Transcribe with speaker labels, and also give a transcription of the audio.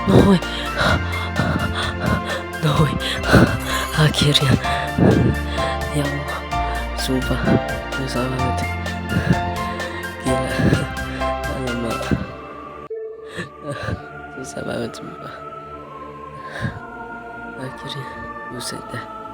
Speaker 1: No way. No way. Akhirnya. Ya Allah. Sumpah. Susah banget. Gila. Alamak. Susah banget sumpah. Akhirnya. Buset dah.